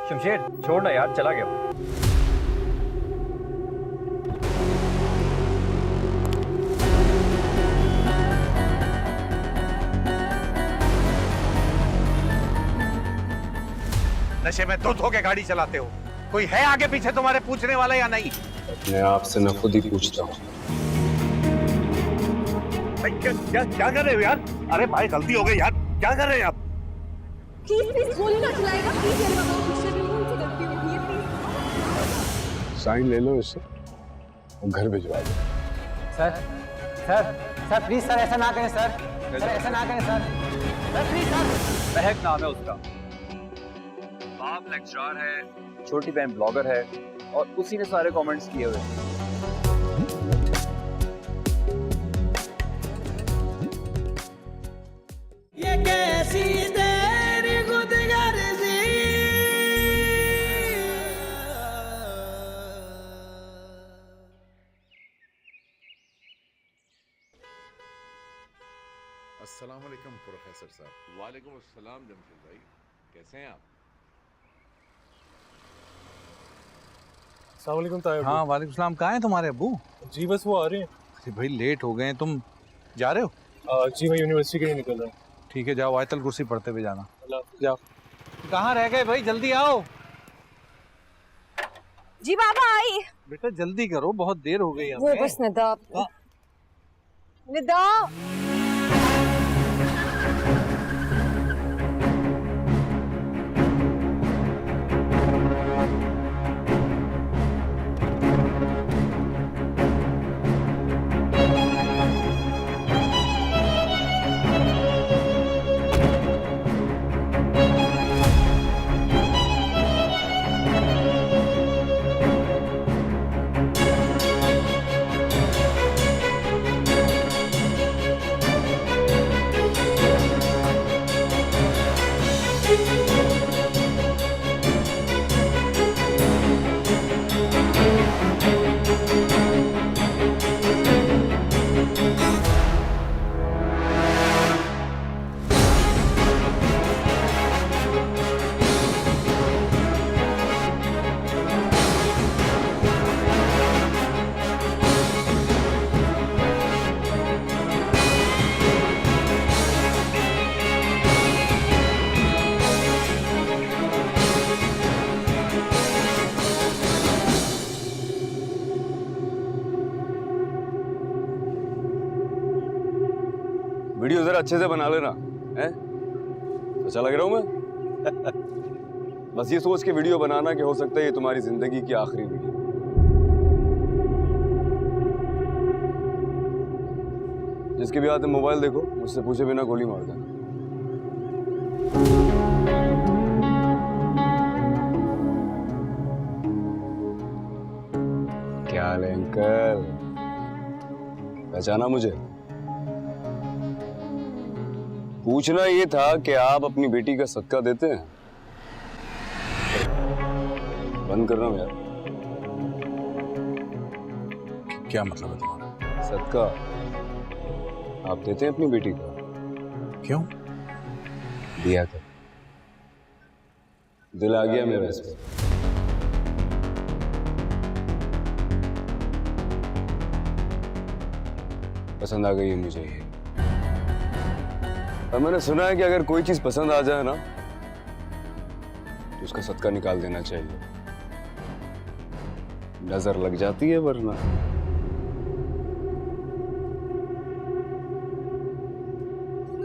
शमशेर छोड़ ना यार, चला गया। नशे में धुत होके गाड़ी चलाते हो। कोई है आगे पीछे तुम्हारे पूछने वाला या नहीं? अपने आप से मैं खुद ही पूछता हूँ। क्या कर रहे हो यार? अरे भाई गलती हो गई यार, क्या कर रहे हैं आप? प्लीज गोली ना चलाएगा प्लीज। मेरे बाबा मुझसे भी उनसे गलती हो गई है प्लीज। साइन ले लो इससे और घर भिजवा दो। Sir sir sir please sir ऐसा ना करें सर। सर ऐसा ना करें सर। Sir please sir. महक नाम है उसका, बाप लेक्चरर है, छोटी बहन ब्लॉगर है और उसी ने सारे कमेंट्स किए हुए हैं। ये कैसी तेरी खुदगर्जी। अस्सलाम वालेकुम प्रोफेसर साहब। वालेकुम अस्सलाम जमशेद भाई, कैसे हैं आप? अस्सलाम वालेकुम ताया। हाँ वालेकुम सलाम। कहाँ हैं तुम्हारे अब्बू? जी बस वो आ रहे हैं। अरे भाई लेट हो गए हैं, तुम जा रहे हो? जी मैं यूनिवर्सिटी के लिए निकल रहा हूँ। ठीक है जाओ, आयतल कुर्सी पढ़ते हुए जाना। जाओ। कहाँ रह गए भाई, जल्दी आओ। जी बाबा आई। बेटा जल्दी करो, बहुत देर हो गई वो हमें। बस निदा निदा। वीडियो जरा अच्छे से बना लेना, हैं? अच्छा लग रहा हूँ मैं? बस ये सोच के वीडियो बनाना कि हो सकता है ये तुम्हारी जिंदगी की आखिरी वीडियो। जिसके भी हाथ में मोबाइल देखो, मुझसे पूछे बिना गोली मार देना। क्या हाल है अंकल? पहचाना मुझे? पूछना ये था कि आप अपनी बेटी का सदका देते हैं? बंद कर रहा हूं यार। क्या मतलब है तुम्हारा? सदका आप देते हैं अपनी बेटी का? क्यों? दिया कर। दिल आ गया मेरा इस पे। पसंद आ गई है मुझे ये। और मैंने सुना है कि अगर कोई चीज पसंद आ जाए ना तो उसका सदका निकाल देना चाहिए, नजर लग जाती है वरना।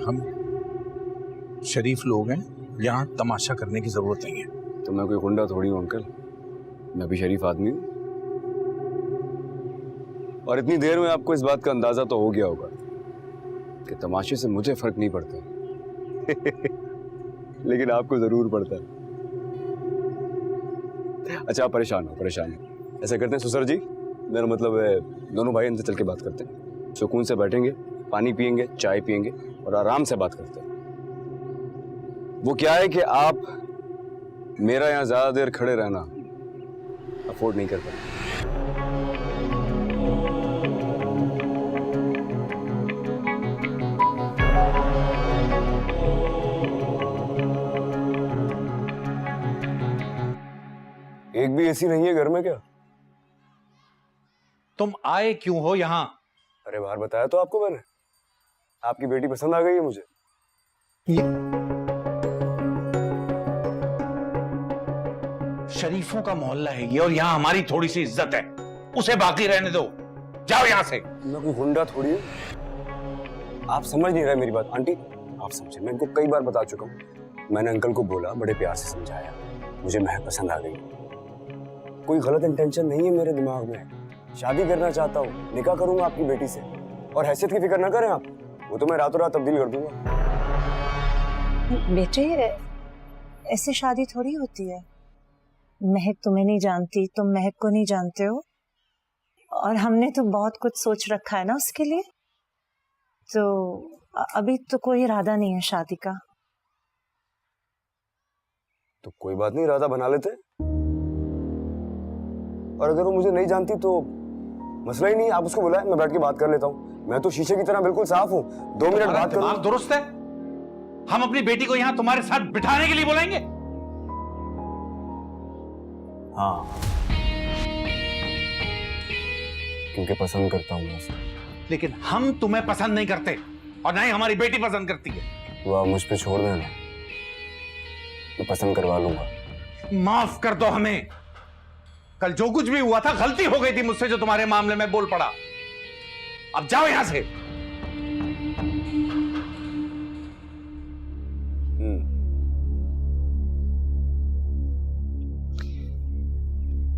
हम शरीफ लोग हैं, यहाँ तमाशा करने की जरूरत नहीं है। तो मैं कोई गुंडा थोड़ी हूँ अंकल, मैं भी शरीफ आदमी हूँ। और इतनी देर में आपको इस बात का अंदाजा तो हो गया होगा कि तमाशे से मुझे फर्क नहीं पड़ता लेकिन आपको जरूर पड़ता है। अच्छा आप परेशान हो। ऐसा करते हैं ससुर जी, मेरा मतलब है दोनों भाई अंदर चल के बात करते हैं, सुकून से बैठेंगे, पानी पियेंगे, चाय पियेंगे और आराम से बात करते हैं। वो क्या है कि आप मेरा यहाँ ज्यादा देर खड़े रहना अफोर्ड नहीं कर पाए। एक भी एसी नहीं है घर में क्या? तुम आए क्यों हो यहाँ? अरे बाहर बताया तो आपको मैंने, आपकी बेटी पसंद आ गई है मुझे। शरीफों का मोहल्ला है ये, और यहाँ हमारी थोड़ी सी इज्जत है, उसे बाकी रहने दो। जाओ यहाँ से। मैं कोई गुंडा थोड़ी हूँ। आप समझ नहीं रहे मेरी बात। आंटी आप समझे, मैं इनको कई बार बता चुका हूँ। मैंने अंकल को बोला, बड़े प्यार से समझाया, मुझे महक पसंद आ गई। कोई गलत इंटेंशन नहीं है मेरे दिमाग में। शादी करना चाहता हूँ, निकाह करूंगा आपकी बेटी से, और हैसियत की फिक्र ना करें आप, वो तो मैं रातों रात तब्दील कर दूंगा। बेटे ऐसे शादी थोड़ी होती है। महक तुम्हें नहीं जानती, तुम महक को नहीं जानते हो, और हमने तो बहुत कुछ सोच रखा है ना उसके लिए। तो अभी तो कोई इरादा नहीं है शादी का। तो कोई बात नहीं, इरादा बना लेते। और अगर वो मुझे नहीं जानती तो मसला ही नहीं, आप उसको बुलाएं, मैं बैठ के बात कर लेता हूँ। मैं तो शीशे की तरह बिल्कुल साफ हूँ, 2 मिनट बात करूँ। दिमाग दुरुस्त है? हम अपनी बेटी को यहाँ तुम्हारे साथ बिठाने के लिए बुलाएंगे? हाँ, क्योंकि पसंद करता हूँ उसे। लेकिन हम तुम्हें पसंद नहीं करते, और ना ही हमारी बेटी पसंद करती है। वो आप मुझ पे छोड़ देना, मैं पसंद करवा लूंगा। माफ कर दो हमें। कल जो कुछ भी हुआ था गलती हो गई थी मुझसे, जो तुम्हारे मामले में बोल पड़ा। अब जाओ यहां से।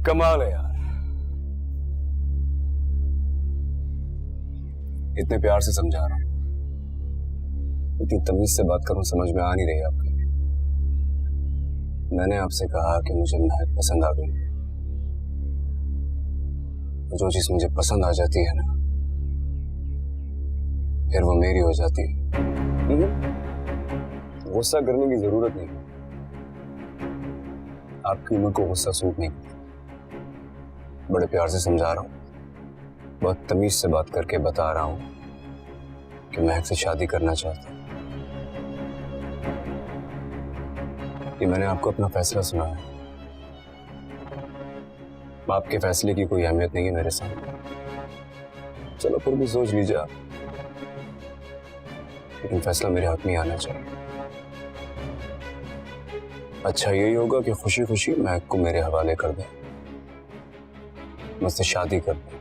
कमाल है यार, इतने प्यार से समझा रहा हूं, इतनी तमीज से बात करूं, समझ में आ नहीं रही आपको। मैंने आपसे कहा कि मुझे महक पसंद आ गई। जो चीज मुझे पसंद आ जाती है ना, फिर वो मेरी हो जाती है। गुस्सा करने की जरूरत नहीं, आपकी उम्र को गुस्सा सूट नहीं करता। बड़े प्यार से समझा रहा हूं, बहुत तमीज से बात करके बता रहा हूं कि महक से शादी करना चाहता हूं। ये मैंने आपको अपना फैसला सुनाया, आपके फैसले की कोई अहमियत नहीं है मेरे सामने। चलो फिर भी सोच लीजिए आप, लेकिन फैसला मेरे हाथ में आना चाहिए। अच्छा यही होगा कि खुशी खुशी महक को मेरे हवाले कर दें, मुझसे शादी कर दें।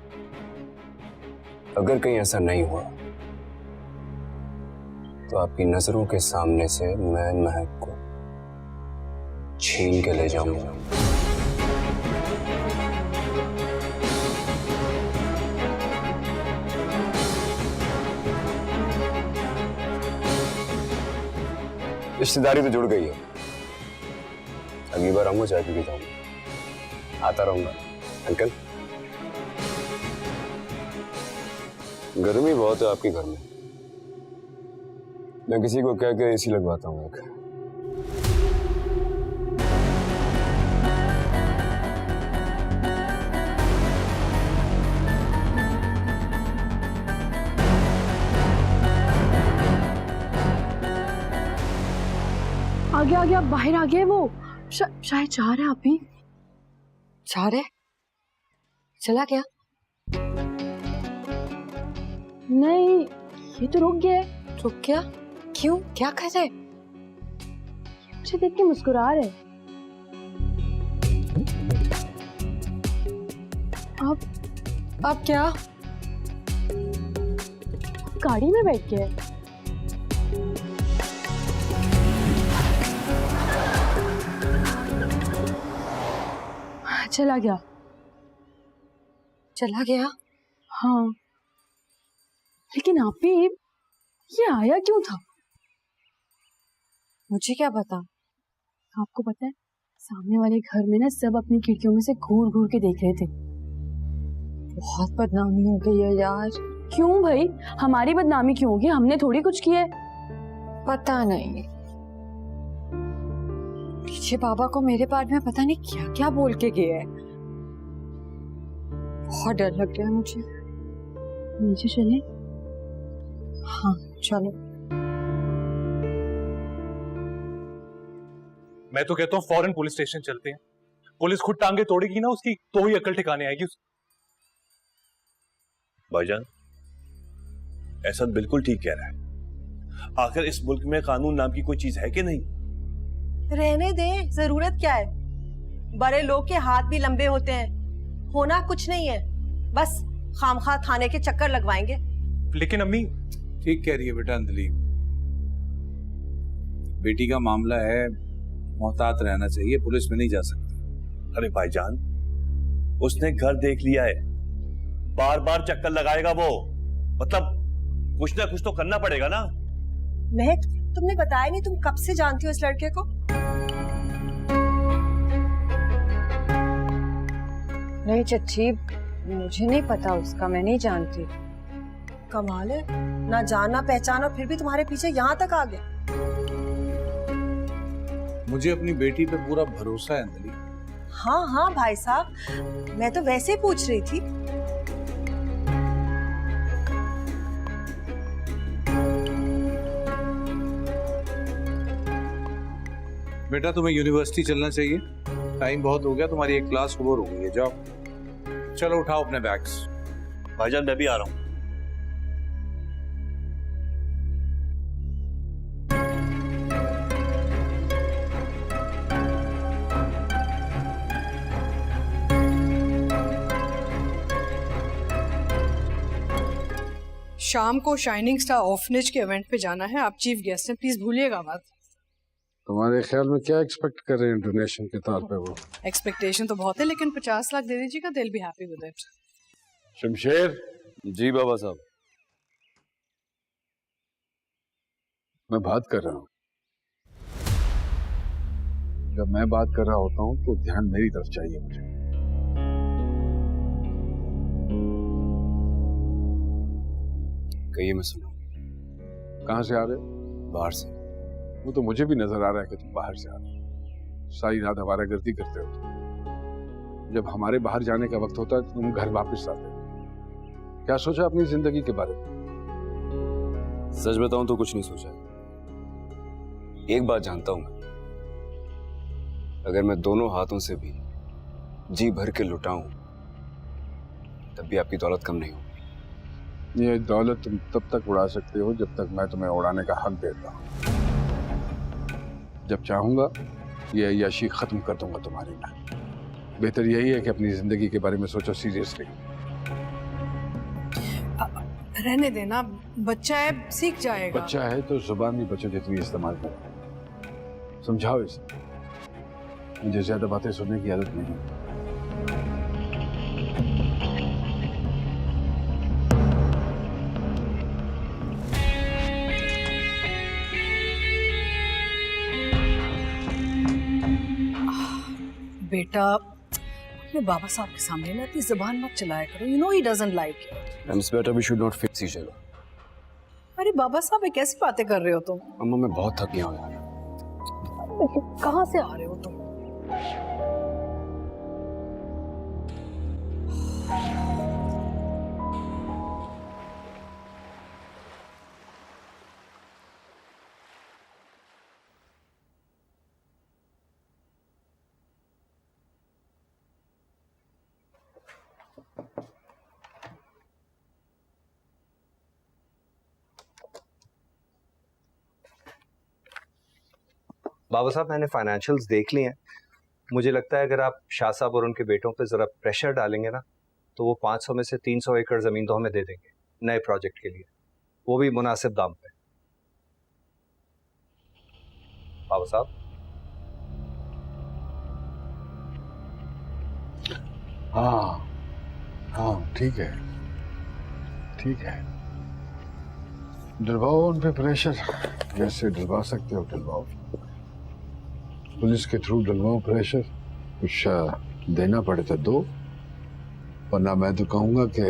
अगर कहीं ऐसा नहीं हुआ तो आपकी नजरों के सामने से मैं महक को छीन के ले जाऊंगा। रिश्तेदारी तो जुड़ गई है, अगली बार आऊंगा चाय पी के जाऊंगा, आता रहूंगा। अंकल गर्मी बहुत है आपके घर में, मैं किसी को कह के एसी लगवाता हूँ एक। आगे आगे आप बाहर आ गए। वो शायद जा रहा है। अभी जा रहे? चला गया? नहीं, ये तो रुक गया। रुक गया? क्यों, क्या कर रहे? मुझे देख के मुस्कुरा रहे। अब क्या? गाड़ी में बैठ गए। चला गया। चला गया? हाँ, लेकिन आप भी ये आया क्यों था? मुझे क्या पता। आपको पता है, सामने वाले घर में ना सब अपनी खिड़कियों में से घूर घूर के देख रहे थे। बहुत बदनामी हो गई है यार। क्यों भाई, हमारी बदनामी क्यों होगी? हमने थोड़ी कुछ किया है। पता नहीं, पीछे बाबा को मेरे बारे में पता नहीं क्या क्या बोल के गए हैं। बहुत डर लग रहा है मुझे। नीचे चले? हाँ चलो। मैं तो कहता हूँ फौरन पुलिस स्टेशन चलते हैं, पुलिस खुद टांगे तोड़ेगी ना उसकी, तो ही अकल ठिकाने आएगी। भाईजान, ऐसा बिल्कुल ठीक कह रहा है। आखिर इस मुल्क में कानून नाम की कोई चीज है कि नहीं? रहने दे, जरूरत क्या है? बड़े लोग के हाथ भी लंबे होते हैं, होना कुछ नहीं है, बस खामखा थाने के चक्कर लगवाएंगे। लेकिन अम्मी ठीक कह रही है बेटा अंजलि, बेटी का मामला है, मोहतात रहना चाहिए, पुलिस में नहीं जा सकती। अरे भाईजान, उसने घर देख लिया है, बार बार चक्कर लगाएगा वो, मतलब कुछ ना कुछ तो करना पड़ेगा ना। महक, तुमने बताया नहीं तुम कब से जानती हो इस लड़के को? नहीं चच्ची, मुझे नहीं पता उसका, मैं नहीं जानती। कमाल है, ना जाना पहचाना फिर भी तुम्हारे पीछे यहाँ तक आ गए। मुझे अपनी बेटी पे पूरा भरोसा है अंजलि। हाँ हाँ भाई साहब, मैं तो वैसे ही पूछ रही थी। बेटा तुम्हें यूनिवर्सिटी चलना चाहिए, टाइम बहुत हो गया, तुम्हारी एक क्लास ओवर हो गई है, जाओ चलो उठाओ अपने बैग्स। भाईजान मैं भी आ रहा हूँ। शाम को शाइनिंग स्टार ऑर्फनेज के इवेंट पे जाना है, आप चीफ गेस्ट हैं, प्लीज भूलिएगा बात। तुम्हारे ख्याल में क्या एक्सपेक्ट कर रहे हैं डोनेशन के तौर पे? वो एक्सपेक्टेशन तो बहुत है, लेकिन 50 लाख दे दीजिएगा, दिल be happy with it. Shamsher ji Baba Sahab. मैं बात कर रहा हूँ। जब मैं बात कर रहा होता हूँ तो ध्यान मेरी तरफ चाहिए मुझे। कहिए, मैं सुना। कहाँ से आ रहे हो? बाहर से। वो तो मुझे भी नजर आ रहा है कि तुम बाहर से आ रहे हो। सारी रात आवारागर्दी करते हो तुम। जब हमारे बाहर जाने का वक्त होता है तो तुम घर वापस आते हो। क्या सोचा अपनी जिंदगी के बारे में? सच बताऊं तो कुछ नहीं सोचा। एक बात जानता हूं मैं, अगर मैं दोनों हाथों से भी जी भर के लुटाऊं तब भी आपकी दौलत कम नहीं होगी। ये दौलत तुम तब तक उड़ा सकते हो जब तक मैं तुम्हें उड़ाने का हक देता हूं। जब चाहूंगा ये अय्याशी खत्म कर दूंगा तुम्हारी मैं। बेहतर यही है कि अपनी जिंदगी के बारे में सोचो सीरियसली। रहने देना, बच्चा है, सीख जाएगा। बच्चा है तो जुबान भी बच्चों जितनी इस्तेमाल करो। समझाओ इसे। मुझे ज्यादा बातें सुनने की आदत नहीं है। बेटा, अपने बाबा साहब के सामने ना इतनी जुबान मत चलाया करो, you know he doesn't like it. Miss बेटा, we should not fix each other. अरे बाबा साहब, ये कैसी बातें कर रहे हो तुम? अम्मा मैं बहुत थक गया हूं यार। कहाँ से आ रहे हो तुम? बाबा साहब, मैंने फाइनेंशियल्स देख लिए हैं। मुझे लगता है अगर आप शाह साहब और उनके बेटों पे ज़रा प्रेशर डालेंगे ना तो वो 500 में से 300 एकड़ ज़मीन तो हमें दे देंगे नए प्रोजेक्ट के लिए, वो भी मुनासिब दाम पे। बाबा साहब। हाँ हाँ, ठीक है ठीक है। डलवाओ उन पे प्रेशर, जैसे डलवा सकते हो डलवाओ। पुलिस के थ्रू डलवाओ प्रेशर, कुछ देना पड़े तो दो, वरना मैं तो कहूँगा कि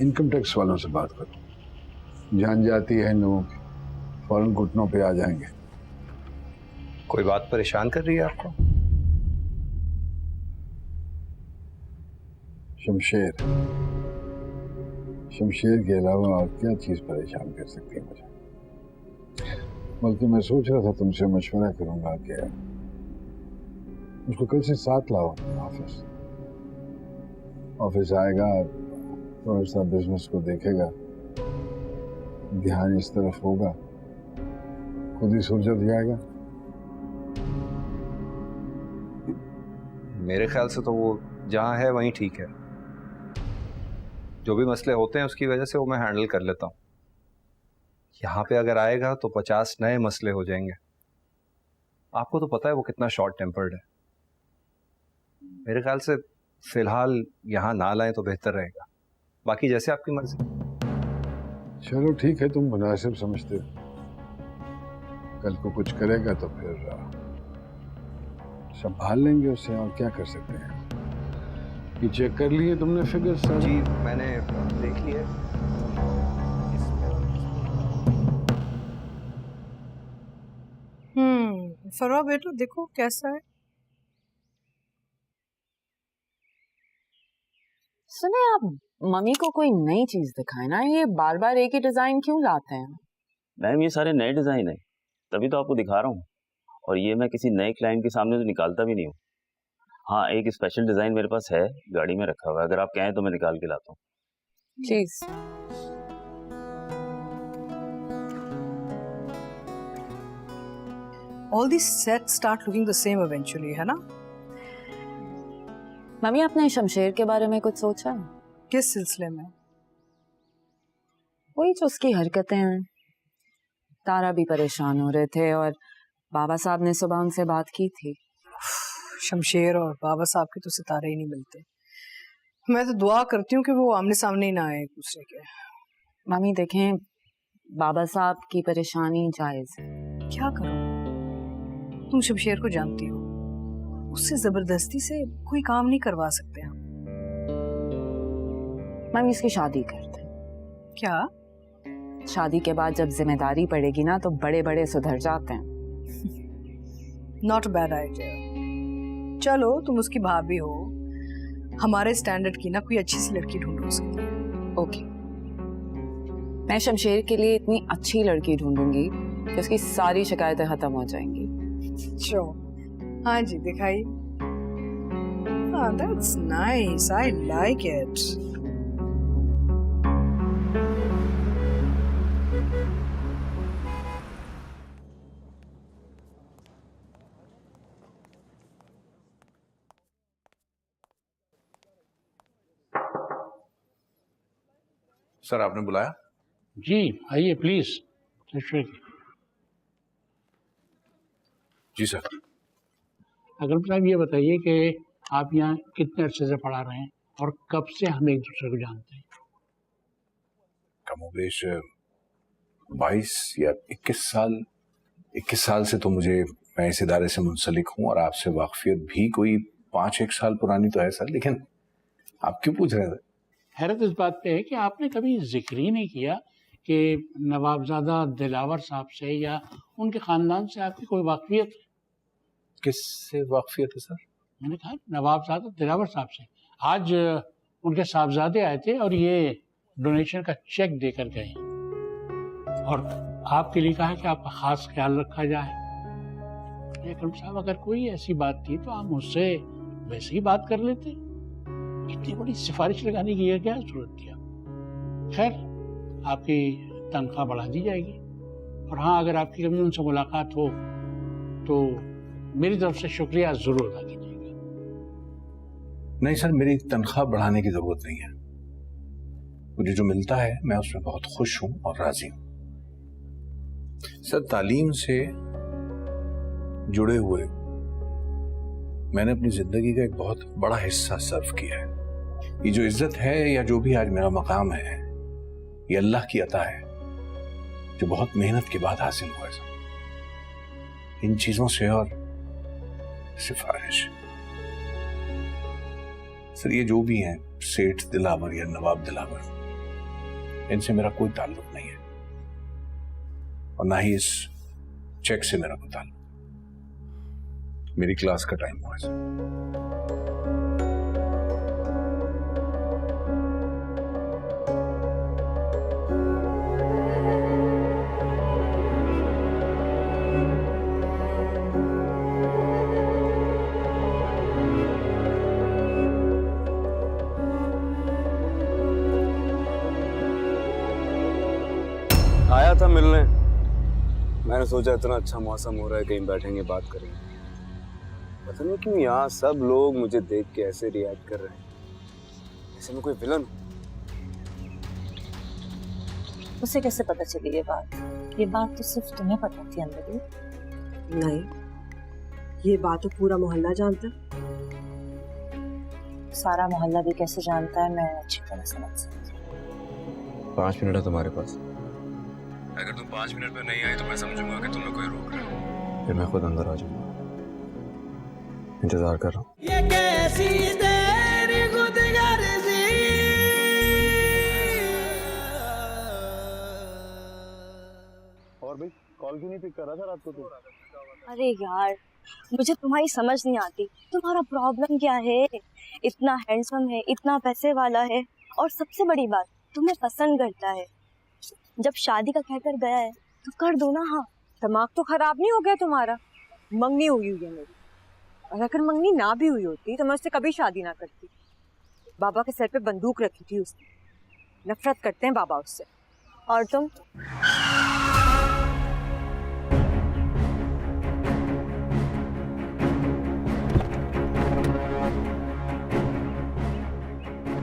इनकम टैक्स वालों से बात करो। जान जाती है इन लोगों की, फौरन घुटनों पे आ जाएंगे। कोई बात परेशान कर रही है आपको? शमशेर, शमशेर के अलावा और क्या चीज परेशान कर सकती है मुझे? बल्कि मैं सोच रहा था तुमसे मशवरा करूंगा कि उसको कल से साथ लाओ ऑफिस। ऑफिस आएगा, थोड़ा सा बिजनेस को देखेगा, ध्यान इस तरफ होगा, खुद ही सुलझ जाएगा। मेरे ख्याल से तो वो जहाँ है वहीं ठीक है। जो भी मसले होते हैं उसकी वजह से वो मैं हैंडल कर लेता हूँ। यहाँ पे अगर आएगा तो 50 नए मसले हो जाएंगे। आपको तो पता है वो कितना शॉर्ट टेम्पर्ड है। मेरे ख्याल से फिलहाल यहाँ ना लाएं तो बेहतर रहेगा। बाकी जैसे आपकी मर्जी। चलो ठीक है, तुम मुनासिब समझते हो। कल को कुछ करेगा तो फिर संभाल लेंगे उसे, और क्या कर सकते हैं। ये चेक कर लिए तुमने फिगर सर? जी मैंने देख लिए। फरवा बेटो देखो कैसा है। सुने आप, मम्मी को कोई नई चीज दिखाए ना, ये बार बार एक ही डिजाइन क्यों लाते हैं? मैम ये सारे नए डिजाइन है, तभी तो आपको दिखा रहा हूँ। और ये मैं किसी नए क्लाइंट के सामने तो निकालता भी नहीं हूँ। हाँ, एक स्पेशल डिजाइन मेरे पास है, गाड़ी में रखा हुआ है, अगर आप कहें तो मैं निकाल के लाता हूँ। Please. All these sets start looking the same eventually, है ना? मम्मी आपने शमशेर के बारे में कुछ सोचा? किस सिलसिले में? वही जो उसकी हरकतें हैं। तारा भी परेशान हो रहे थे और बाबा साहब ने सुबह उनसे बात की थी। शमशेर और बाबा साहब के तो सितारे ही नहीं मिलते। मैं तो दुआ करती हूँ कि वो आमने सामने ही ना आए एक दूसरे के। मम्मी देखें, बाबा साहब की परेशानी जायज है। क्या करो? तुम शमशेर को जानती हो, उससे जबरदस्ती से कोई काम नहीं करवा सकते हम। मम्मी इसकी शादी करते। क्या? शादी के बाद जब जिम्मेदारी पड़ेगी ना तो बड़े बड़े सुधर जाते हैं। Not a bad idea. चलो तुम उसकी भाभी हो, हमारे स्टैंडर्ड की ना कोई अच्छी सी लड़की ढूंढो उसके लिए। ओके, मैं शमशेर के लिए इतनी अच्छी लड़की ढूंढूंगी कि उसकी सारी शिकायतें खत्म हो जाएंगी। चलो हाँ जी दिखाइए। हाँ, that's nice. I like it. Sir आपने बुलाया? जी आइए प्लीज। Ji sir. अगर साहब ये बताइए कि आप यहाँ कितने अर्से से पढ़ा रहे हैं और कब से हम एक दूसरे को जानते हैं? कमोबेश 22 या 21 साल से तो मैं इस इदारे से मुंसलिक हूँ, और आपसे वाकफियत भी कोई 5-1 साल पुरानी तो है सर। लेकिन आप क्यों पूछ रहे थे? हैरत इस बात पे है कि आपने कभी जिक्र ही नहीं किया कि नवाबजादा दिलावर साहब से या उनके खानदान से आपकी कोई वाकफियत है। किससे वाकफियत है सर? मैंने कहा नवाबजादा दिलावर साहब से। आज उनके साहबजादे आए थे और ये डोनेशन का चेक देकर गए और आपके लिए कहा कि आपका खास ख्याल रखा जाए। अकरम साहब, अगर कोई ऐसी बात थी तो आप मुझसे वैसे ही बात कर लेते। इतनी बड़ी सिफारिश लगाने की क्या जरूरत थी? खैर, आपकी तनख्वाह बढ़ा दी जाएगी। और हाँ, अगर आपकी कभी उनसे मुलाकात हो तो मेरी तरफ से शुक्रिया जरूर अदा कीजिएगा। नहीं सर, मेरी तनख्वाह बढ़ाने की जरूरत नहीं है। मुझे जो मिलता है मैं उसमें बहुत खुश हूं और राजी हूं। सर, तालीम से जुड़े हुए मैंने अपनी जिंदगी का एक बहुत बड़ा हिस्सा सर्व किया है। ये जो इज्जत है या जो भी आज मेरा मकाम है, ये अल्लाह की अता है जो बहुत मेहनत के बाद हासिल हुआ है सर। इन चीजों से और सिफारिश सर, ये जो भी हैं सेठ दिलावर या नवाब दिलावर, इनसे मेरा कोई ताल्लुक नहीं है और ना ही इस चेक से मेरा कोई ताल्लुक। मेरी क्लास का टाइम हुआ है। था मिलने, मैंने सोचा इतना अच्छा मौसम हो रहा है, कहीं बैठेंगे बात करेंगे। पता नहीं क्यों यहाँ सब लोग मुझे देख के ऐसे रिएक्ट कर रहे हैं, जैसे मैं कोई विलन हूँ। उसे कैसे पता चली ये बात? ये बात तो सिर्फ तुम्हें पता थी अंजलि। नहीं, ये बात तो पूरा मोहल्ला जानता। सारा मोहल्ला भी कैसे जानता है मैं अच्छी तरह समझ सकती हूँ। 5 मिनट है तुम्हारे पास, अगर तुम 5 मिनट में नहीं आई तो मैं समझूंगा कि तुम्हें कोई रोक रहा है, फिर मैं खुद अंदर आ जाऊंगा। इंतजार कर रहा हूँ। ये कैसी तेरी खुदगर्जी। और भाई कॉल क्यों नहीं पिक कर रहा था रात को तू? अरे यार, मुझे तुम्हारी समझ नहीं आती। तुम्हारा प्रॉब्लम क्या है? इतना हैंडसम है, इतना पैसे वाला है, और सबसे बड़ी बात तुम्हें पसंद करता है। जब शादी का कहकर गया है तो कर दो ना। हाँ, दिमाग तो खराब नहीं हो गया तुम्हारा? मंगनी हुई है मेरी, और अगर मंगनी ना भी हुई होती तो मैं उससे कभी शादी ना करती। बाबा के सर पे बंदूक रखी थी उसने। नफरत करते हैं बाबा उससे। और तुम?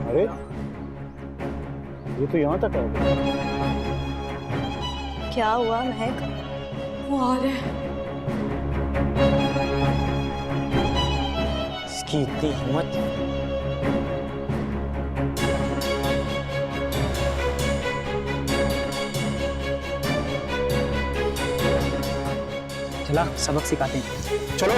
अरे ये तो यहाँ तक आ गया। क्या हुआ महक? वो आ रहे हैं। इसकी इतनी हिम्मत। चला सबक सिखाते हैं, चलो।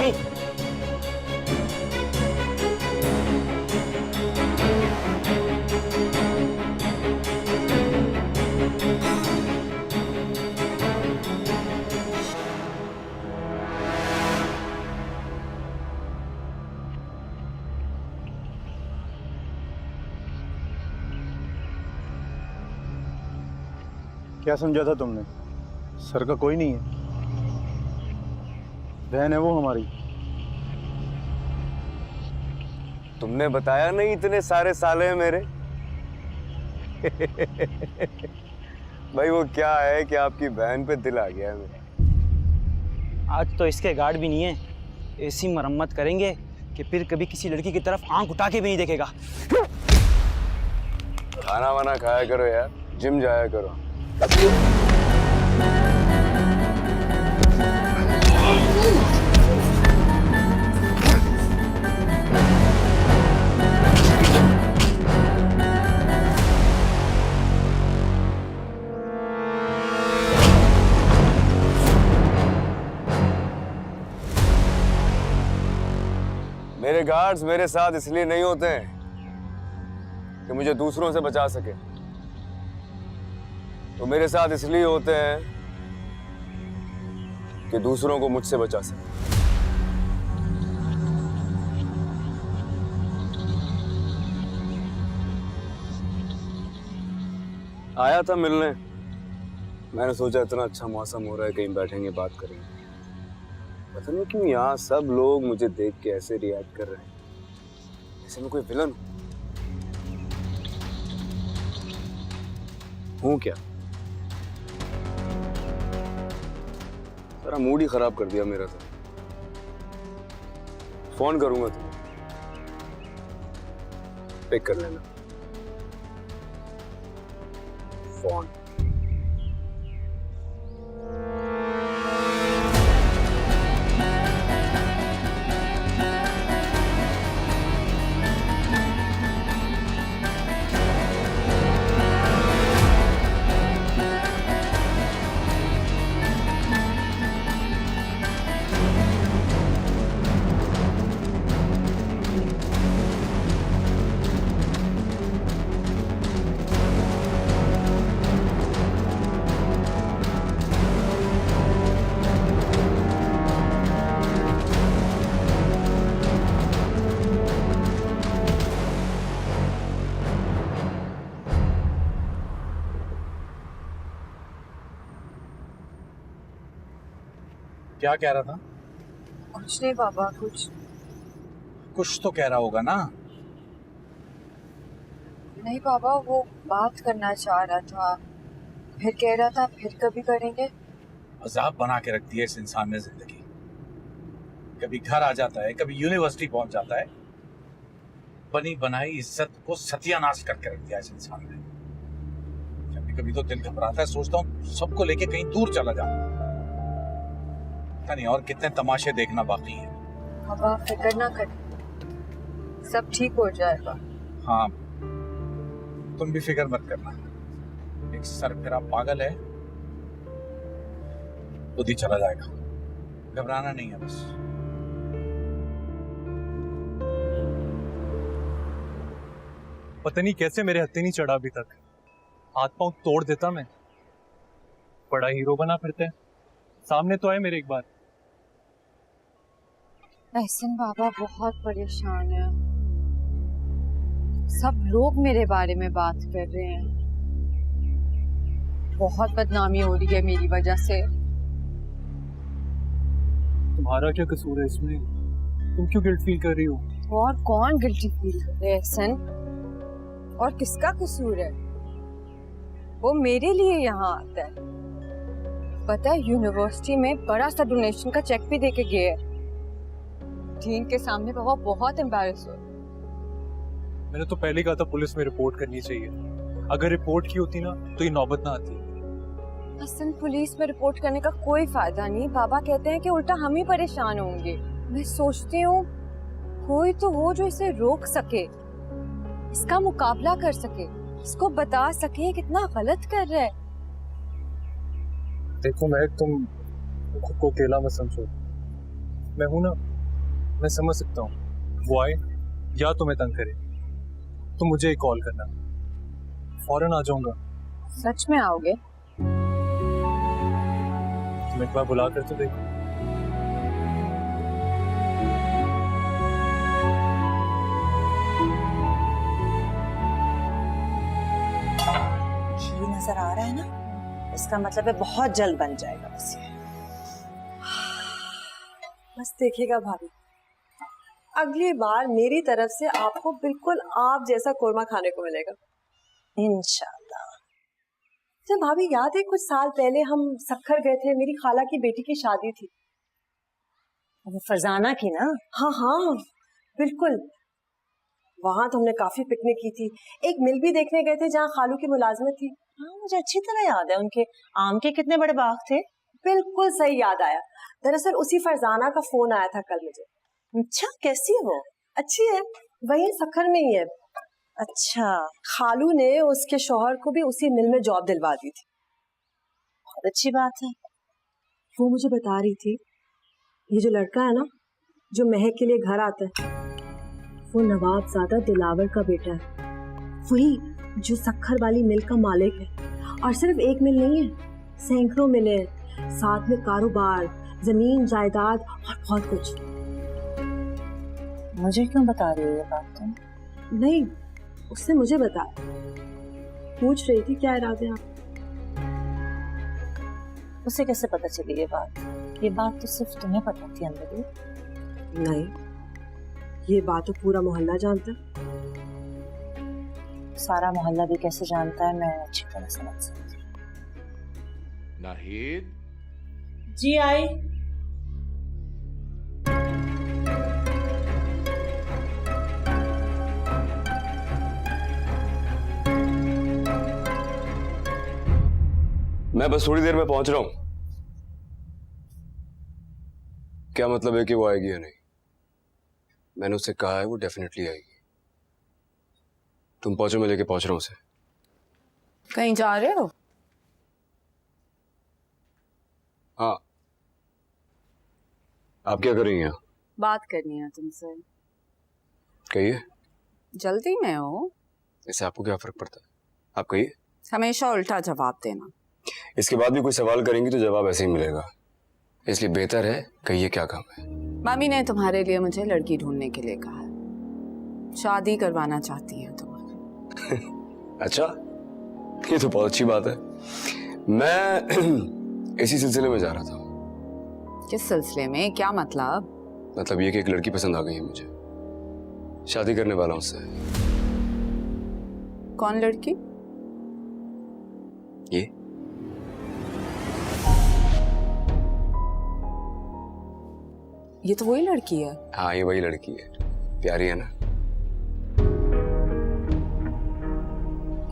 क्या समझा था तुमने? सर का कोई नहीं है, बहन है वो हमारी। तुमने बताया नहीं इतने सारे साले हैं मेरे। भाई वो क्या है कि आपकी बहन पे दिल आ गया है मेरा। आज तो इसके गार्ड भी नहीं है, ऐसी मरम्मत करेंगे कि फिर कभी किसी लड़की की तरफ आंख उठा के भी नहीं देखेगा। खाना वाना खाया करो यार, जिम जाया करो। मेरे गार्ड्स मेरे साथ इसलिए नहीं होते हैं कि मुझे दूसरों से बचा सके, तो मेरे साथ इसलिए होते हैं कि दूसरों को मुझसे बचा सके। आया था मिलने, मैंने सोचा इतना अच्छा मौसम हो रहा है, कहीं बैठेंगे बात करेंगे। पता नहीं क्यों यहाँ सब लोग मुझे देख के ऐसे रिएक्ट कर रहे हैं, जैसे मैं कोई विलन हूँ क्या? सारा मूड ही खराब कर दिया मेरा तो। फोन करूंगा तुम्हें, पिक कर लेना फोन। क्या कह रहा था? कुछ नहीं बाबा, कुछ तो कह रहा होगा ना। नहीं बाबा, वो बात करना चाह रहा था। फिर कह रहा था फिर कभी करेंगे। अजाब बना के रख दिया इस इंसान ने जिंदगी। कभी घर आ जाता है, कभी यूनिवर्सिटी पहुंच जाता है। बनी बनाई इज्जत को सत्यानाश करके रख दिया इस इंसान ने। कभी कभी तो दिल घबराता है, सोचता हूँ सबको लेके कहीं दूर चला जाऊं। पता नहीं और कितने तमाशे देखना बाकी है। अब आप फिक्र ना करें, सब ठीक हो जाएगा। हाँ, तुम भी फिक्र मत करना। एक सरफिरा पागल है, खुद ही चला जाएगा। घबराना नहीं है बस। पता नहीं कैसे मेरे हत्थे नहीं चढ़ा अभी तक। हाथ पांव तोड़ देता मैं। बड़ा हीरो बना फिरते हैं। सामने तो आए मेरे एक बार। एहसन बाबा बहुत परेशान है। सब लोग मेरे बारे में बात कर रहे हैं। बहुत बदनामी हो रही है मेरी वजह से। तुम्हारा क्या कसूर है इसमें? तुम क्यों गिल्ट फील कर रही हो? और कौन गिल्टी फील कर रहे हैं एहसन? और किसका कसूर है? वो मेरे लिए यहाँ आता है। पता है यूनिवर्सिटी में बड़ा सा डोनेशन का चेक भी देके गए। डीन के सामने पापा बहुत एम्बैरेस हो। मैंने तो पहले कहा था पुलिस में रिपोर्ट करनी चाहिए। अगर रिपोर्ट की होती ना तो ये नौबत ना आती। हसन, पुलिस में रिपोर्ट करने का कोई फायदा नहीं। बाबा कहते हैं कि उल्टा हम ही परेशान होंगे। मैं सोचती हूँ कोई तो हो जो इसे रोक सके, इसका मुकाबला कर सके, इसको बता सके कितना गलत कर रहा है। देखो महक, तुम खुद को अकेला मत समझो। मैं हूं ना, मैं समझ सकता हूँ। वो आए या तुम्हें तंग करे तो मुझे एक कॉल करना, फौरन आ जाऊंगा। सच में आओगे? तुम एक बार बुला कर तो देखो। घी नजर आ रहा है ना, इसका मतलब है बहुत जल्द बन जाएगा। बस ये बस देखिएगा भाभी, अगली बार मेरी तरफ से आपको बिल्कुल आप जैसा कोरमा खाने को मिलेगा इंशाल्लाह। तो भाभी याद है कुछ साल पहले हम सक्खर गए थे, मेरी खाला की बेटी की शादी थी। वो फरजाना की ना? हाँ हाँ बिल्कुल। वहां तो हमने काफी पिकनिक की थी। एक मिल भी देखने गए थे जहाँ खालू की मुलाजमत थी। हाँ मुझे अच्छी तरह याद है। उनके आम के कितने बड़े बाग थे। बिल्कुल सही याद आया। दरअसल उसी फरजाना का फोन आया था कल मुझे। अच्छा, कैसी है वो? अच्छी है, वही सक्खर में ही है। अच्छा, खालू ने उसके शौहर को भी उसी मिल में जॉब दिलवा दी थी। बहुत अच्छी बात है। वो मुझे बता रही थी, ये जो लड़का है ना जो महक के लिए घर आता है, वो नवाबजादा दिलावर का बेटा है, वही जो सक्खर वाली मिल का मालिक है। और सिर्फ एक मिल नहीं है, सैकड़ों मिल है, साथ में कारोबार, जमीन जायदाद और बहुत कुछ। मुझे क्यों बता रही हो ये बात तुम? नहीं, उसने मुझे बताया। पूछ रही थी क्या इरादे आप। उसे कैसे पता चली ये बात? ये बात तो सिर्फ तुम्हें पता थी अंदर? नहीं, ये बात तो पूरा मोहल्ला जानता है। सारा मोहल्ला भी कैसे जानता है मैं अच्छी तरह समझ सकती। नाहिद जी आई। मैं बस थोड़ी देर में पहुंच रहा हूं। क्या मतलब है कि वो आएगी या नहीं? मैंने उससे कहा है वो डेफिनेटली आएगी। तुम पहुंचो, मैं लेके पहुंच रहा हूं उसे। कहीं जा रहे हो? हाँ। आप क्या कर रही हैं यहाँ? बात करनी है तुमसे। कहिए। जल्दी में हो? इससे आपको क्या फर्क पड़ता है? आप कहिए। हमेशा उल्टा जवाब देना। इसके बाद भी कोई सवाल करेंगी तो जवाब ऐसे ही मिलेगा, इसलिए बेहतर है कहिए क्या काम है। मामी ने तुम्हारे लिए मुझे लड़की ढूंढने के लिए कहा है। शादी करवाना चाहती है तुम्हारी। अच्छा, ये तो बहुत अच्छी बात है। मैं इसी सिलसिले में जा रहा था। किस सिलसिले में? क्या मतलब? मतलब ये कि एक लड़की पसंद आ गई है मुझे, शादी करने वाला हूं उससे। कौन लड़की? ये ये तो वही लड़की है। हाँ ये वही लड़की है, प्यारी है ना।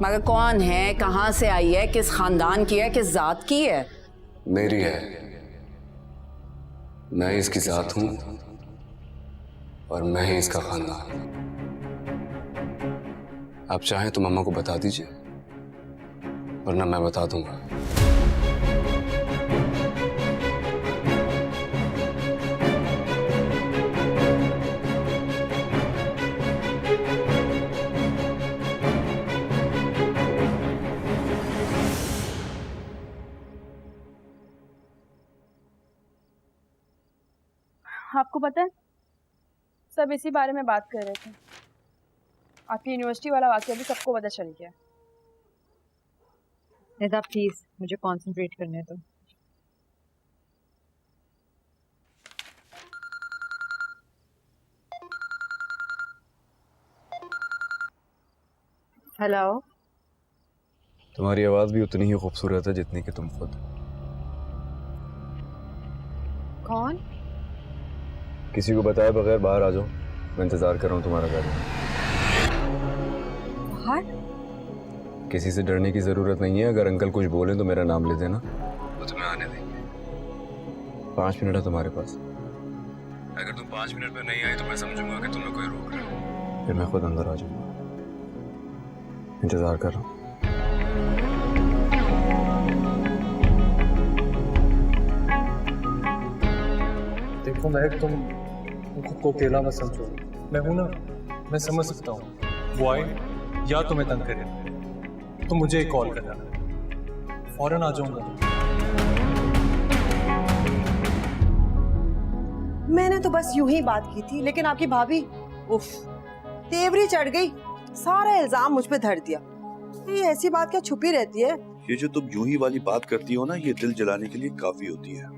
मगर कौन है, कहाँ से आई है, किस खानदान की है, किस जात की है? मेरी है, मैं इसकी जात हूं और मैं ही इसका खानदान। आप चाहें तो मम्मा को बता दीजिए, वरना मैं बता दूंगा। आपको पता है, सब इसी बारे में बात कर रहे थे। आपकी यूनिवर्सिटी वाला वाकया भी सबको पता चल गया। निदा प्लीज मुझे कंसंट्रेट करने दो। हेलो। तुम्हारी आवाज भी उतनी ही खूबसूरत है जितनी कि तुम खुद। कौन? किसी को बताए बगैर बाहर आ जाओ, मैं इंतजार कर रहा हूँ तुम्हारा गाड़ी में। बाहर? किसी से डरने की जरूरत नहीं है। अगर अंकल कुछ बोले तो मेरा नाम ले देना, तो तुम्हें आने देंगे। 5 मिनट है तुम्हारे पास। अगर तुम 5 मिनट में नहीं आई तो मैं समझूंगा कि तुम्हें कोई रोक रहा है, फिर मैं खुद अंदर आ जाऊंगा। इंतजार कर रहा हूँ। देखो महक, तुम खुद को अकेला मत समझो। मैं हूं ना, मैं समझ सकता हूँ। वो आए या तुम्हें तंग करे तो मुझे एक कॉल करना, फौरन आ जाऊंगा। मैंने तो बस यूं ही बात की थी, लेकिन आपकी भाभी उफ तेवरी चढ़ गई, सारा इल्जाम मुझ पे धर दिया। ये ऐसी बात क्या छुपी रहती है? ये जो तुम यूं ही वाली बात करती हो ना, ये दिल जलाने के लिए काफी होती है।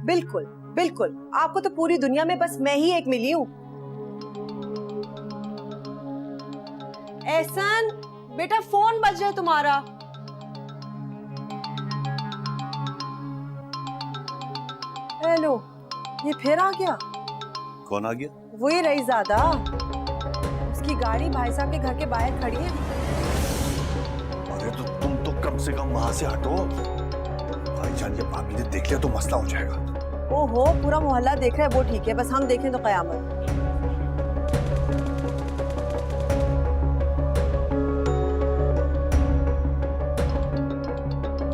बिल्कुल बिल्कुल, आपको तो पूरी दुनिया में बस मैं ही एक मिली हूँ। एहसान बेटा, फोन बज रहा है तुम्हारा। हेलो, ये फिर आ गया? कौन आ गया? वही रईज़ादा, उसकी गाड़ी भाई साहब के घर के बाहर खड़ी है। अरे तो तुम तो कम से कम वहां से हटो। भाईजान या भाभी ने देख लिया तो मसला हो जाएगा। ओहो, पूरा मोहल्ला देख रहा है, वो ठीक है, बस हम देखें तो कयामत।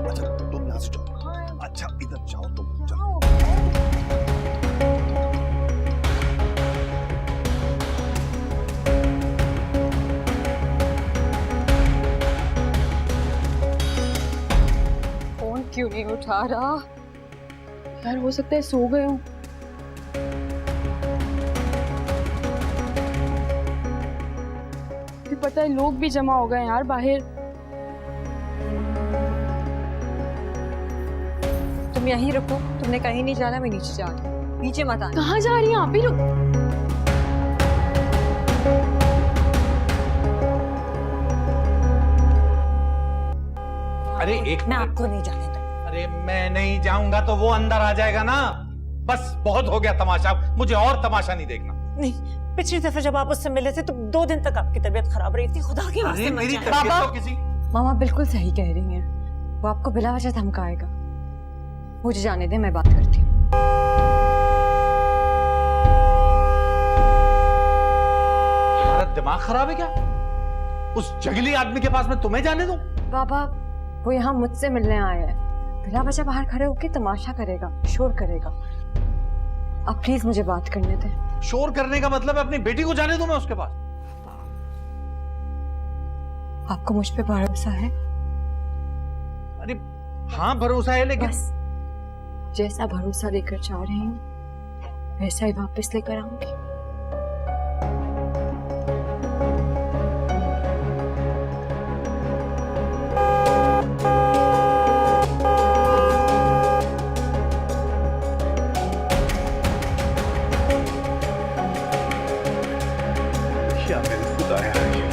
अच्छा तुम यहाँ से जाओ। अच्छा इधर जाओ, तुम जाओ। फोन क्यों नहीं उठा रहा यार? हो सकता है सो गए हूँ। फिर पता है लोग भी जमा हो गए यार बाहर। तुम यहीं रुको, तुमने कहीं नहीं जाना, मैं नीचे जा रही हूँ। नीचे मत आना। कहाँ जा रही हैं आप ही? रुक। अरे एक मैं आपको नहीं जाने दूँ। अरे मैं नहीं जाऊंगा तो वो अंदर आ जाएगा ना। बस बहुत हो गया तमाशा, मुझे और तमाशा नहीं देखना। नहीं, पिछली दफे जब आप उससे मिले थे तो 2 दिन तक आपकी तबीयत खराब रही थी। खुदा के वास्ते मेरी मत तबीयत जाना। तो किसी मामा बिल्कुल सही कह रही हैं, वो आपको बिला वजह धमकाएगा। मुझे जाने दे, मैं बात करती हूँ। तुम्हारा दिमाग खराब है क्या? उस जंगली आदमी के पास मैं तुम्हें जाने दूं? बाबा वो यहाँ मुझसे मिलने आया है, बिला वजह बाहर खड़े होकर तमाशा करेगा, शोर करेगा। आप प्लीज मुझे बात करने दें। शोर करने का मतलब है अपनी बेटी को जाने दूं मैं उसके पास? आपको मुझ पे भरोसा है? अरे हाँ भरोसा है, लेकिन बस जैसा भरोसा लेकर जा रही हूँ वैसा ही वापस लेकर आऊंगी। क्या मेरे खुदाया है ये?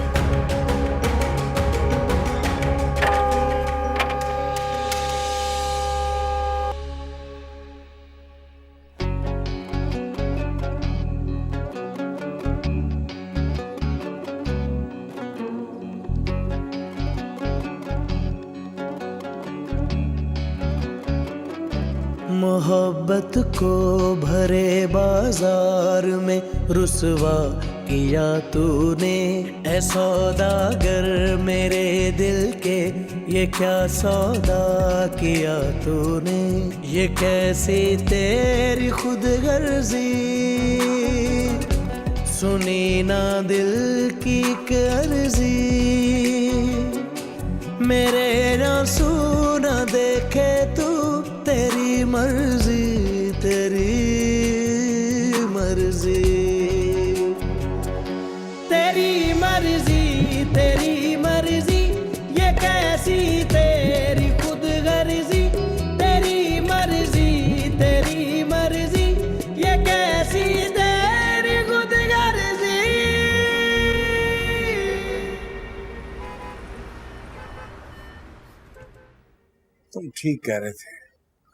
मोहब्बत को भरे बाजार में रुसवा किया तूने, ऐ सौदागर मेरे दिल के ये क्या सौदा किया तूने। ये कैसी तेरी खुदगर्जी, सुनी ना दिल की अर्जी, मेरे आंसू ना देखे तू, तेरी मर्जी तेरी मर्जी, तेरी मर्जी तेरी मर्जी, ये कैसी तेरी खुदगर्जी, तेरी मर्जी तेरी मर्जी, ये कैसी तेरी खुदगर्जी। तुम ठीक कह रहे थे,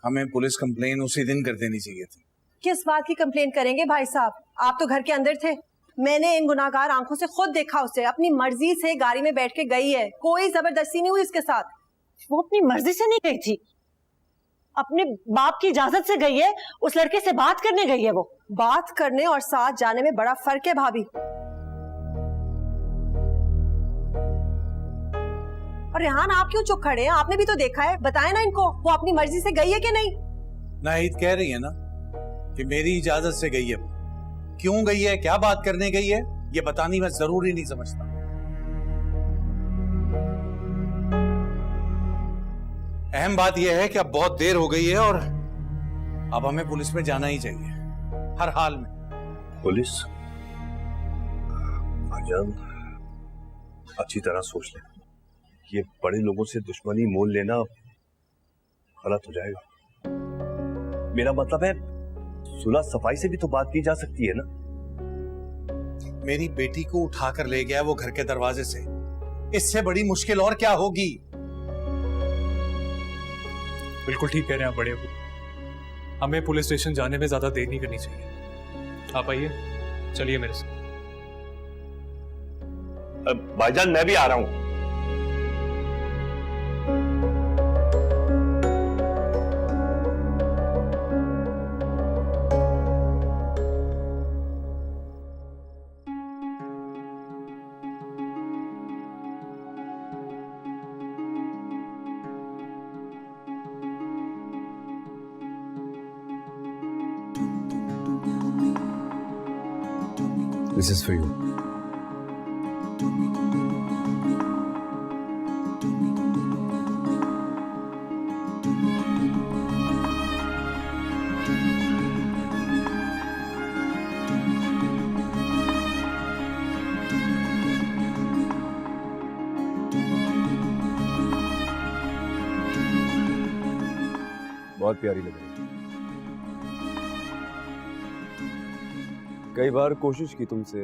हमें पुलिस कंप्लेन उसी दिन कर देनी चाहिए थी। किस बात की कंप्लेन करेंगे भाई साहब, आप तो घर के अंदर थे। मैंने इन गुनाहगार आंखों से खुद देखा उसे, अपनी मर्जी से गाड़ी में बैठ के गई है, कोई जबरदस्ती नहीं हुई इसके साथ। वो अपनी मर्जी से नहीं गई थी, अपने बाप की इजाजत से गई है, उस लड़के से बात करने गई है। वो बात करने और साथ जाने में बड़ा फर्क है भाभी। और रेहान आप क्यों चुप खड़े हैं, आपने भी तो देखा है, बताए ना इनको वो अपनी मर्जी से गई है कि नहीं। नाहिद कह रही है ना कि मेरी इजाजत से गई है, क्यों गई है, क्या बात करने गई है, ये बतानी मैं जरूरी नहीं समझता। अहम बात यह है कि अब बहुत देर हो गई है और अब हमें पुलिस में जाना ही चाहिए हर हाल में। पुलिस? भाईजान अच्छी तरह सोच ले, ये बड़े लोगों से दुश्मनी मोल लेना गलत हो जाएगा। मेरा मतलब है सुलह सफाई से भी तो बात की जा सकती है ना। मेरी बेटी को उठाकर ले गया वो घर के दरवाजे से, इससे बड़ी मुश्किल और क्या होगी। बिल्कुल ठीक कह रहे हैं आप बड़े अबू, हमें पुलिस स्टेशन जाने में ज्यादा देर नहीं करनी चाहिए। आप आइए, चलिए मेरे साथ। भाईजान मैं भी आ रहा हूं। This is for you. बहुत प्यारी लग रही है। कई बार कोशिश की तुमसे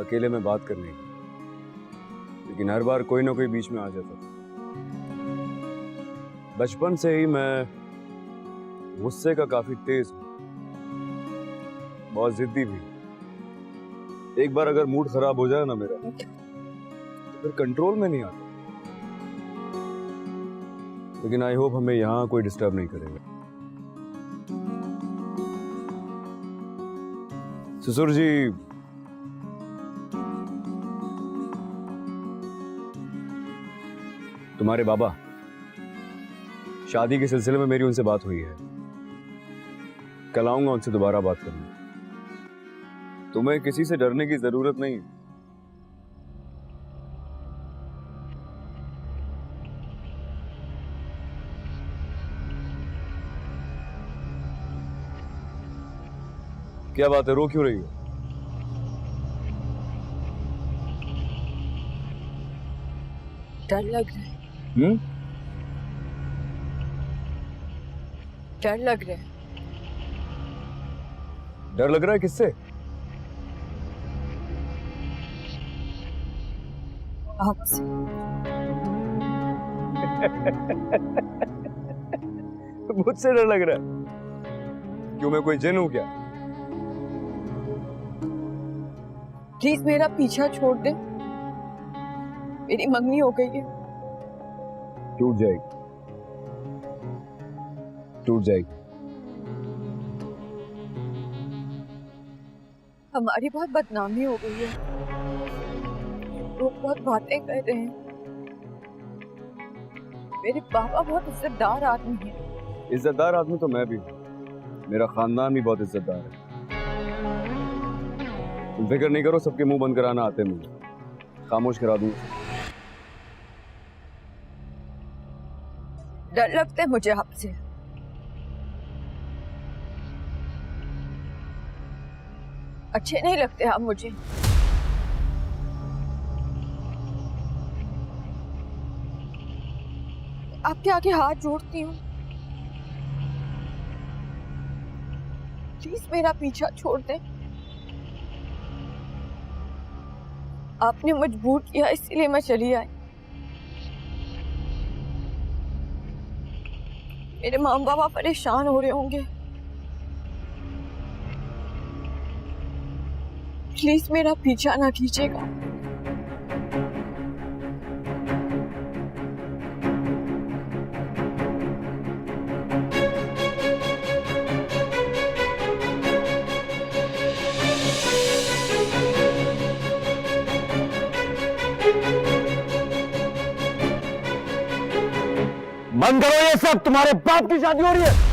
अकेले में बात करने की, लेकिन हर बार कोई ना कोई बीच में आ जाता था। बचपन से ही मैं गुस्से का काफी तेज हूं, बहुत जिद्दी भी। एक बार अगर मूड खराब हो जाए ना मेरा, तो फिर कंट्रोल में नहीं आता। लेकिन आई होप हमें यहाँ कोई डिस्टर्ब नहीं करेगा। ससुर जी, तुम्हारे बाबा, शादी के सिलसिले में मेरी उनसे बात हुई है। कल आऊंगा उनसे दोबारा बात करने। तुम्हें किसी से डरने की जरूरत नहीं है। क्या बात है, रो क्यों रही हो? डर लग रहा है। डर लग रहा है। डर लग रहा है किससे? आपसे। मुझसे डर लग रहा है? क्यों, मैं कोई जिन हूं क्या? प्लीज मेरा पीछा छोड़ दे, मेरी मंगनी हो गई है। टूट जाएगी, टूट जाएगी। हमारी बहुत बदनामी हो गई है, लोग बहुत बातें कर रहे हैं। मेरे पापा बहुत इज्जतदार आदमी हैं। इज्जतदार आदमी तो मैं भी हूँ, मेरा खानदान भी बहुत इज्जतदार है। तुम फिक्र नहीं करो, सबके मुंह बंद कराना आते मुझे, खामोश करा दूंगा। डर लगता है मुझे आपसे। अच्छे नहीं लगते आप मुझे। आपके आगे हाथ जोड़ती हूँ, प्लीज मेरा पीछा छोड़ दें। आपने मजबूर किया इसीलिए मैं चली आई। मेरे माँ बाप परेशान हो रहे होंगे, प्लीज मेरा पीछा ना कीजिएगा। बंद करो ये सब, तुम्हारे बाप की शादी हो रही है।